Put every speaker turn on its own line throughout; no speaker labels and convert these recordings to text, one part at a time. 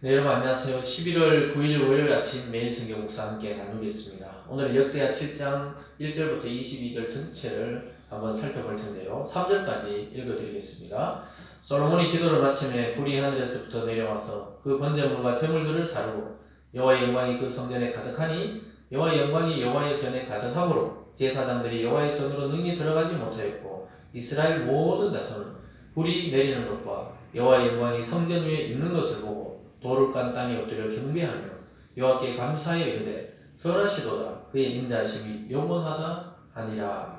네, 여러분 안녕하세요. 11월 9일 월요일 아침 매일 성경 묵상 함께 나누겠습니다. 오늘은 역대하 7장 1절부터 22절 전체를 한번 살펴볼 텐데요. 3절까지 읽어드리겠습니다. 솔로몬이 기도를 마침에 불이 하늘에서부터 내려와서 그 번제물과 제물들을 사르고 여호와의 영광이 그 성전에 가득하니 여호와의 영광이 여호와의 전에 가득하므로 제사장들이 여호와의 전으로 능히 들어가지 못하였고 이스라엘 모든 자손은 불이 내리는 것과 여호와의 영광이 성전 위에 있는 것을 보고 돌을 깐 땅에 엎드려 경배하며 여호와께 감사하여 이르되 선하시도다 그의 인자하심이 영원하다 하니라.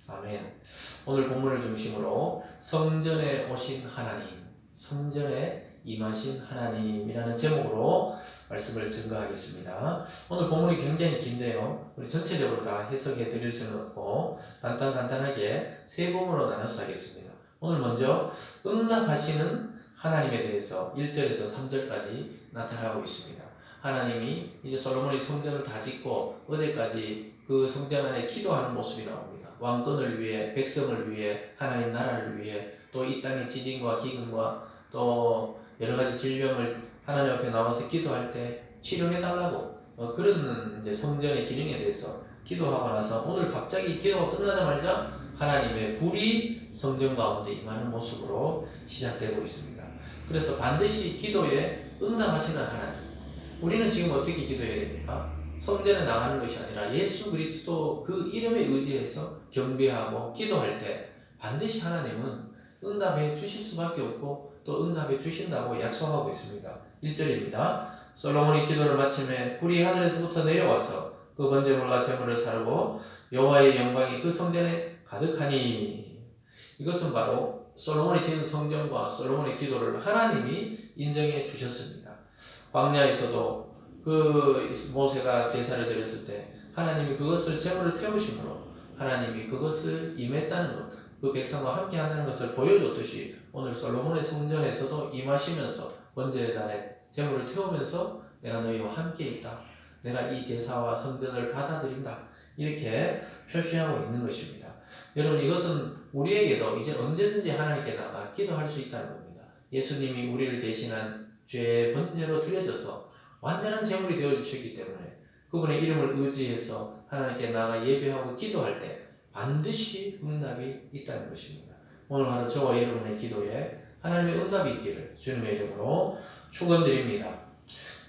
아멘. 오늘 본문을 중심으로 성전에 오신 하나님, 성전에 임하신 하나님이라는 제목으로 말씀을 증거하겠습니다. 오늘 본문이 굉장히 긴데요. 우리 전체적으로 다 해석해 드릴 수는 없고 간단하게 세 부분으로 나눠서 하겠습니다. 오늘 먼저 응답하시는 하나님에 대해서 1절에서 3절까지 나타나고 있습니다. 하나님이 이제 솔로몬이 성전을 다 짓고 어제까지 그 성전 안에 기도하는 모습이 나옵니다. 왕권을 위해, 백성을 위해, 하나님 나라를 위해, 또 이 땅의 지진과 기근과 또 여러 가지 질병을 하나님 앞에 나와서 기도할 때 치료해달라고 그런 이제 성전의 기능에 대해서 기도하고 나서 오늘 갑자기 기도가 끝나자마자 하나님의 불이 성전 가운데 임하는 모습으로 시작되고 있습니다. 그래서 반드시 기도에 응답하시는 하나님. 우리는 지금 어떻게 기도해야 됩니까? 성전에 나가는 것이 아니라 예수 그리스도 그 이름에 의지해서 경배하고 기도할 때 반드시 하나님은 응답해 주실 수밖에 없고 또 응답해 주신다고 약속하고 있습니다. 1절입니다. 솔로몬이 기도를 마침에 불이 하늘에서부터 내려와서 그 번제물과 제물을 사르고 여호와의 영광이 그 성전에 가득하니. 이것은 바로 솔로몬이 지은 성전과 솔로몬의 기도를 하나님이 인정해 주셨습니다. 광야에서도 그 모세가 제사를 드렸을 때 하나님이 그것을 제물을 태우심으로 하나님이 그것을 임했다는 것, 그 백성과 함께 한다는 것을 보여줬듯이 오늘 솔로몬의 성전에서도 임하시면서 번제단에 제물을 태우면서 내가 너희와 함께 있다. 내가 이 제사와 성전을 받아들인다. 이렇게 표시하고 있는 것입니다. 여러분, 이것은 우리에게도 이제 언제든지 하나님께 나가 기도할 수 있다는 겁니다. 예수님이 우리를 대신한 죄의 번제로 드려져서 완전한 제물이 되어주셨기 때문에 그분의 이름을 의지해서 하나님께 나가 예배하고 기도할 때 반드시 응답이 있다는 것입니다. 오늘 하루 저와 여러분의 기도에 하나님의 응답이 있기를 주님의 이름으로 축원드립니다.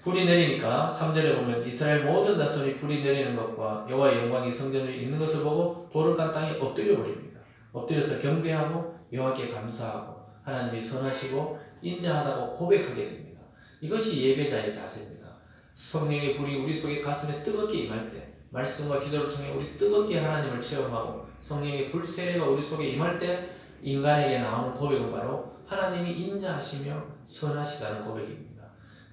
불이 내리니까 3절에 보면 이스라엘 모든 자손이 불이 내리는 것과 여호와의 영광이 성전 위에 있는 것을 보고 돌을 깐 땅에 엎드려 버립니다. 엎드려서 경배하고 여호와께 감사하고 하나님이 선하시고 인자하다고 고백하게 됩니다. 이것이 예배자의 자세입니다. 성령의 불이 우리 속에 가슴에 뜨겁게 임할 때 말씀과 기도를 통해 우리 뜨겁게 하나님을 체험하고 성령의 불 세례가 우리 속에 임할 때 인간에게 나오는 고백은 바로 하나님이 인자하시며 선하시다는 고백입니다.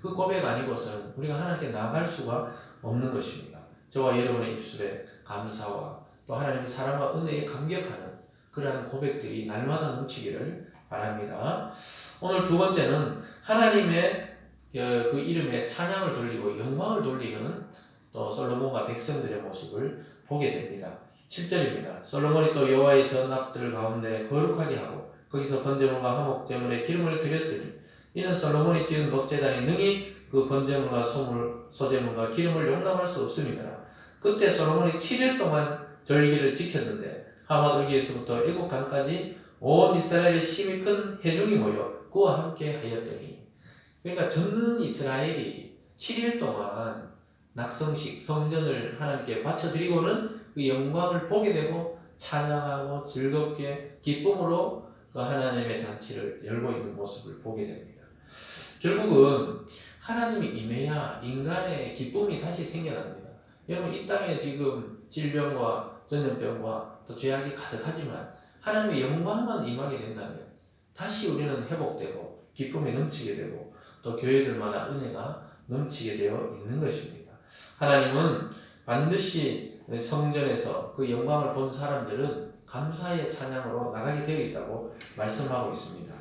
그 고백 아니고서는 우리가 하나님께 나아갈 수가 없는 것입니다. 저와 여러분의 입술에 감사와 또 하나님의 사랑과 은혜에 감격하는 그러한 고백들이 날마다 넘치기를 바랍니다. 오늘 두 번째는 하나님의 그 이름에 찬양을 돌리고 영광을 돌리는 또 솔로몬과 백성들의 모습을 보게 됩니다. 7절입니다. 솔로몬이 또 여호와의 전합들 가운데 거룩하게 하고 거기서 번제물과 화목제물에 기름을 드렸으니 이는 솔로몬이 지은 목제단이 능히 그 번제물과 소제물과 기름을 용납할 수 없습니다. 그때 솔로몬이 7일 동안 절기를 지켰는데 하맛울기에서부터 애국강까지 온 이스라엘의 힘이 큰 회중이 모여 그와 함께 하였더니. 그러니까 전 이스라엘이 7일 동안 낙성식 성전을 하나님께 바쳐드리고는 그 영광을 보게 되고 찬양하고 즐겁게 기쁨으로 그 하나님의 잔치를 열고 있는 모습을 보게 됩니다. 결국은 하나님이 임해야 인간의 기쁨이 다시 생겨납니다. 여러분, 이 땅에 지금 질병과 전염병과 또 죄악이 가득하지만 하나님의 영광만 임하게 된다면 다시 우리는 회복되고 기쁨이 넘치게 되고 또 교회들마다 은혜가 넘치게 되어 있는 것입니다. 하나님은 반드시 성전에서 그 영광을 본 사람들은 감사의 찬양으로 나가게 되어 있다고 말씀하고 있습니다.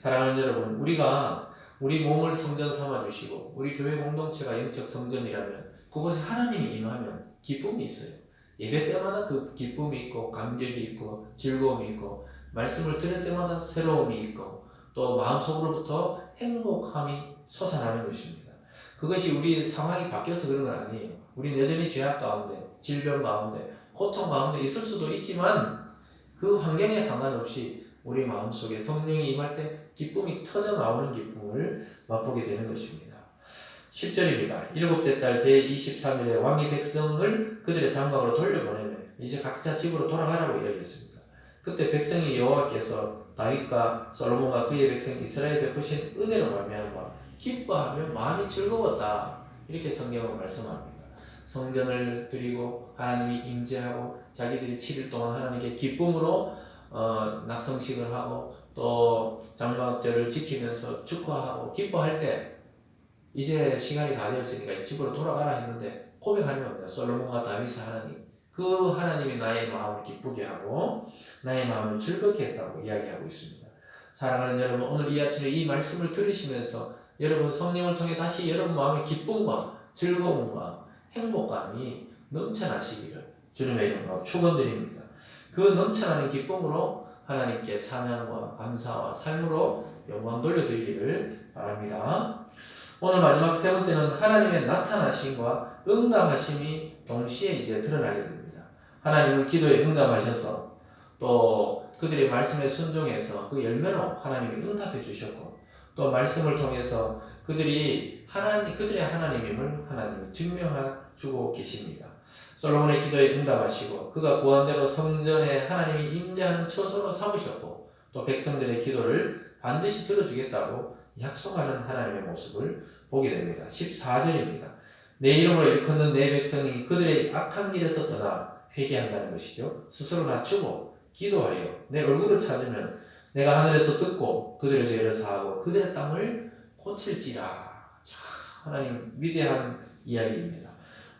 사랑하는 여러분, 우리가 우리 몸을 성전 삼아주시고 우리 교회 공동체가 영적 성전이라면 그곳에 하나님이 임하면 기쁨이 있어요. 예배 때마다 그 기쁨이 있고 감격이 있고 즐거움이 있고 말씀을 들을 때마다 새로움이 있고 또 마음속으로부터 행복함이 솟아나는 것입니다. 그것이 우리 상황이 바뀌어서 그런 건 아니에요. 우리는 여전히 죄악 가운데, 질병 가운데, 고통 가운데 있을 수도 있지만 그 환경에 상관없이 우리 마음속에 성령이 임할 때 기쁨이 터져 나오는 기쁨을 맛보게 되는 것입니다. 10절입니다. 일곱째 달 제23일에 왕이 백성을 그들의 장막으로 돌려보내며 이제 각자 집으로 돌아가라고 이야기했습니다. 그때 백성이 여호와께서 다윗과 솔로몬과 그의 백성 이스라엘 베푸신 은혜로 말미암아 기뻐하며 마음이 즐거웠다. 이렇게 성경은 말씀합니다. 성전을 드리고 하나님이 임재하고 자기들이 7일 동안 하나님께 기쁨으로 낙성식을 하고 또 장막절을 지키면서 축하하고 기뻐할 때 이제 시간이 다 되었으니까 집으로 돌아가라 했는데 고백하는 겁니다. 솔로몬과 다윗의 하나님, 그 하나님이 나의 마음을 기쁘게 하고 나의 마음을 즐겁게 했다고 이야기하고 있습니다. 사랑하는 여러분, 오늘 이 아침에 이 말씀을 들으시면서 여러분 성령을 통해 다시 여러분 마음의 기쁨과 즐거움과 행복감이 넘쳐나시기를 주님의 이름으로 축원드립니다. 그 넘쳐나는 기쁨으로 하나님께 찬양과 감사와 삶으로 영광 돌려드리기를 바랍니다. 오늘 마지막 세 번째는 하나님의 나타나심과 응답하심이 동시에 이제 드러나게 됩니다. 하나님은 기도에 응답하셔서 또 그들의 말씀에 순종해서 그 열매로 하나님이 응답해 주셨고 또 말씀을 통해서 그들의 하나님임을 하나님이 증명해 주고 계십니다. 솔로몬의 기도에 응답하시고 그가 구한 대로 성전에 하나님이 임재하는 처소로 삼으셨고 또 백성들의 기도를 반드시 들어주겠다고 약속하는 하나님의 모습을 보게 됩니다. 14절입니다. 내 이름으로 일컫는 내 백성이 그들의 악한 길에서 떠나 회개한다는 것이죠. 스스로 낮추고 기도하여 내 얼굴을 찾으면 내가 하늘에서 듣고 그들의 죄를 사하고 그들의 땅을 고칠지라. 참 하나님 위대한 이야기입니다.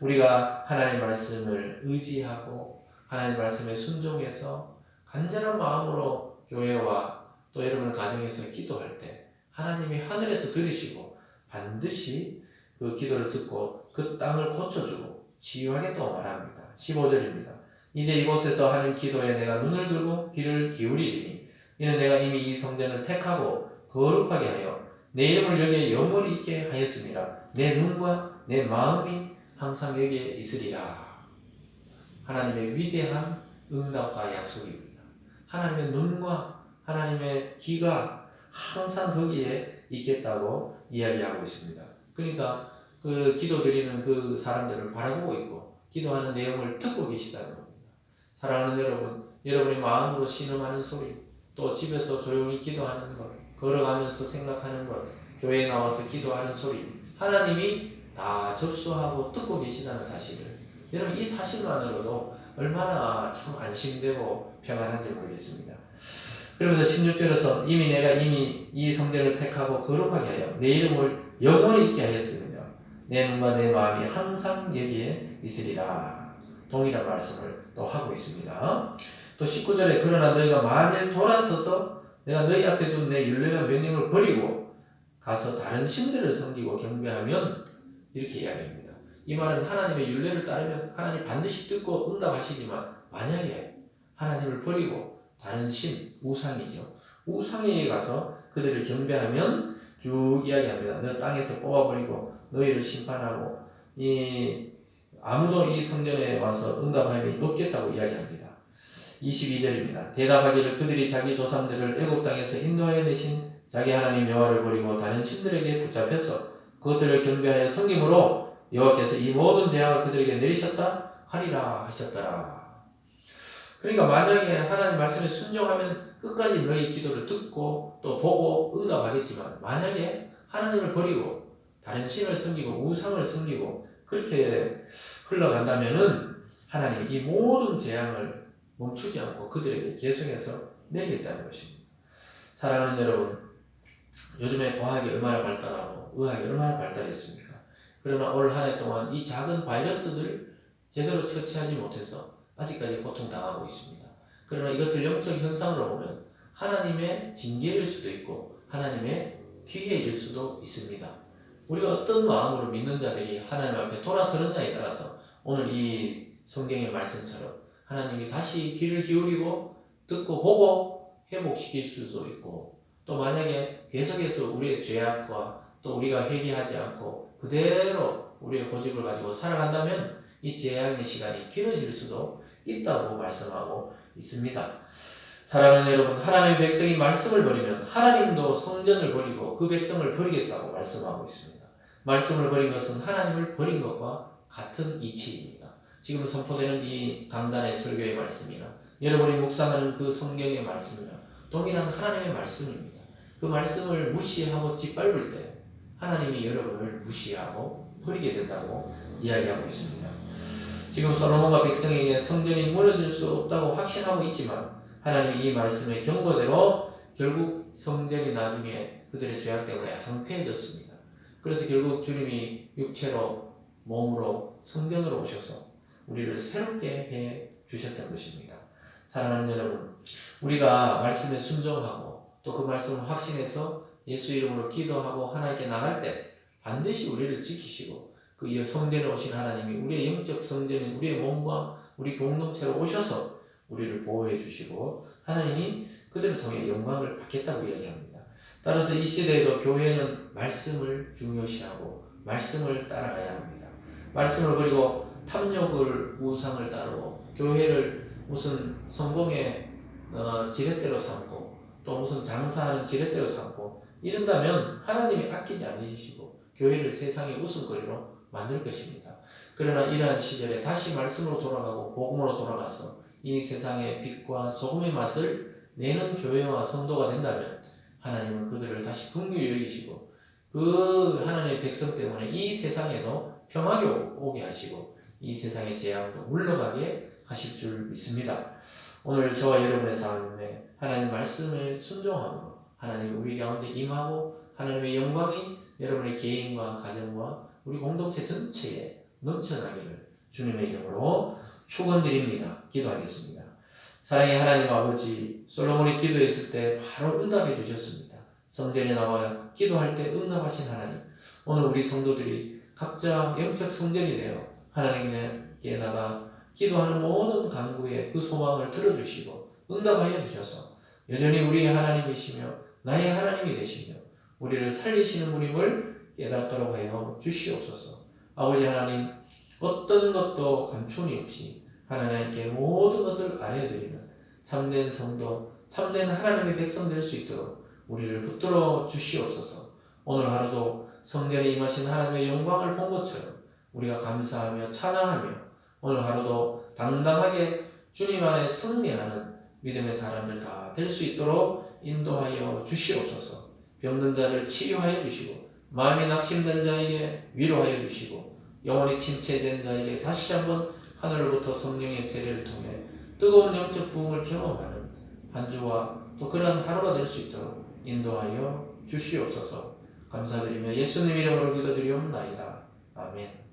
우리가 하나님의 말씀을 의지하고 하나님의 말씀에 순종해서 간절한 마음으로 교회와 또 여러분 가정에서 기도할 때 하나님이 하늘에서 들으시고 반드시 그 기도를 듣고 그 땅을 고쳐주고 치유하겠다고 말합니다. 15절입니다. 이제 이곳에서 하는 기도에 내가 눈을 들고 귀를 기울이리니 이는 내가 이미 이 성전을 택하고 거룩하게 하여 내 이름을 여기에 영원히 있게 하였습니다. 내 눈과 내 마음이 항상 여기에 있으리라. 하나님의 위대한 응답과 약속입니다. 하나님의 눈과 하나님의 귀가 항상 거기에 있겠다고 이야기하고 있습니다. 그러니까 그 기도드리는 그 사람들을 바라보고 있고 기도하는 내용을 듣고 계시다는 겁니다. 사랑하는 여러분, 여러분의 마음으로 신음하는 소리, 또 집에서 조용히 기도하는 것, 걸어가면서 생각하는 것, 교회에 나와서 기도하는 소리, 하나님이 다 접수하고 듣고 계시다는 사실을 여러분 이 사실만으로도 얼마나 참 안심되고 평안한지 모르겠습니다. 그러면서 16절에서 내가 이미 이 성전을 택하고 거룩하게 하여 내 이름을 영원히 있게 하였습니다. 내 눈과 내 마음이 항상 여기에 있으리라. 동일한 말씀을 또 하고 있습니다. 또 19절에 그러나 너희가 만일 돌아서서 내가 너희 앞에 둔 내 율례와 명령을 버리고 가서 다른 신들을 섬기고 경배하면 이렇게 이야기합니다. 이 말은 하나님의 율례를 따르면 하나님 반드시 듣고 응답하시지만 만약에 하나님을 버리고 다른 신, 우상이죠. 우상에 가서 그들을 경배하면 쭉 이야기합니다. 너 땅에서 뽑아버리고 너희를 심판하고 아무도 이 성전에 와서 응답함이 없겠다고 이야기합니다. 22절입니다. 대답하기를 그들이 자기 조상들을 애굽 땅에서 인도하여 내신 자기 하나님 여호와를 버리고 다른 신들에게 붙잡혀서 그것들을 경배하여 섬김으로 여호와께서 이 모든 재앙을 그들에게 내리셨다 하리라 하셨더라. 그러니까 만약에 하나님 말씀에 순종하면 끝까지 너희 기도를 듣고 또 보고 응답하겠지만 만약에 하나님을 버리고 다른 신을 섬기고 우상을 섬기고 그렇게 흘러간다면은 하나님이 이 모든 재앙을 멈추지 않고 그들에게 계속해서 내리겠다는 것입니다. 사랑하는 여러분, 요즘에 과학이 얼마나 발달하고 의학이 얼마나 발달했습니까? 그러나 올 한 해 동안 이 작은 바이러스들 제대로 처치하지 못해서 아직까지 고통당하고 있습니다. 그러나 이것을 영적 현상으로 보면 하나님의 징계일 수도 있고 하나님의 기회일 수도 있습니다. 우리가 어떤 마음으로 믿는 자들이 하나님 앞에 돌아서느냐에 따라서 오늘 이 성경의 말씀처럼 하나님이 다시 귀를 기울이고 듣고 보고 회복시킬 수도 있고 또 만약에 계속해서 우리의 죄악과 또 우리가 회개하지 않고 그대로 우리의 고집을 가지고 살아간다면 이 재앙의 시간이 길어질 수도 있다고 말씀하고 있습니다. 사랑하는 여러분, 하나님의 백성이 말씀을 버리면 하나님도 성전을 버리고 그 백성을 버리겠다고 말씀하고 있습니다. 말씀을 버린 것은 하나님을 버린 것과 같은 이치입니다. 지금 선포되는 이 강단의 설교의 말씀이나 여러분이 묵상하는 그 성경의 말씀이나 동일한 하나님의 말씀입니다. 그 말씀을 무시하고 짓밟을 때 하나님이 여러분을 무시하고 버리게 된다고 이야기하고 있습니다. 지금 솔로몬과 백성에게 성전이 무너질 수 없다고 확신하고 있지만 하나님이 이 말씀의 경고대로 결국 성전이 나중에 그들의 죄악 때문에 황폐해졌습니다. 그래서 결국 주님이 육체로 몸으로 성전으로 오셔서 우리를 새롭게 해 주셨던 것입니다. 사랑하는 여러분, 우리가 말씀에 순종하고 또 그 말씀을 확신해서 예수 이름으로 기도하고 하나님께 나갈 때 반드시 우리를 지키시고 그 성전에 오신 하나님이 우리의 영적 성전인 우리의 몸과 우리 공동체로 오셔서 우리를 보호해 주시고 하나님이 그들을 통해 영광을 받겠다고 이야기합니다. 따라서 이 시대에도 교회는 말씀을 중요시하고 말씀을 따라가야 합니다. 말씀을 버리고 탐욕을 우상을 따르고 교회를 무슨 성공의 지렛대로 삼고 또 무슨 장사하는 지렛대로 삼고 이런다면 하나님이 아끼지 않으시고 교회를 세상의 웃음거리로 만들 것입니다. 그러나 이러한 시절에 다시 말씀으로 돌아가고 복음으로 돌아가서 이 세상의 빛과 소금의 맛을 내는 교회와 성도가 된다면 하나님은 그들을 다시 긍휼히 여기시고 그 하나님의 백성 때문에 이 세상에도 평화가 오게 하시고 이 세상의 재앙도 물러가게 하실 줄 믿습니다. 오늘 저와 여러분의 삶에 하나님 말씀을 순종함으로 하나님이 우리 가운데 임하고 하나님의 영광이 여러분의 개인과 가정과 우리 공동체 전체에 넘쳐나기를 주님의 이름으로 축원드립니다. 기도하겠습니다. 사랑의 하나님 아버지, 솔로몬이 기도했을 때 바로 응답해 주셨습니다. 성전에 나와 기도할 때 응답하신 하나님, 오늘 우리 성도들이 각자 영적 성전이 되어 하나님께 나가 기도하는 모든 간구에 그 소망을 들어주시고 응답하여 주셔서 여전히 우리의 하나님이시며 나의 하나님이 되시며 우리를 살리시는 분임을 깨닫도록 하여 주시옵소서. 아버지 하나님, 어떤 것도 감춤이 없이 하나님께 모든 것을 알려드리는 참된 성도, 참된 하나님의 백성 될 수 있도록 우리를 붙들어 주시옵소서. 오늘 하루도 성전에 임하신 하나님의 영광을 본 것처럼 우리가 감사하며 찬양하며 오늘 하루도 당당하게 주님 안에 승리하는 믿음의 사람들 다 될 수 있도록 인도하여 주시옵소서. 병든 자를 치유하여 주시고 마음이 낙심된 자에게 위로하여 주시고 영혼이 침체된 자에게 다시 한번 하늘로부터 성령의 세례를 통해 뜨거운 영적 부흥을 경험하는 한 주와 또 그런 하루가 될 수 있도록 인도하여 주시옵소서. 감사드리며 예수님 이름으로 기도드리옵나이다. 아멘.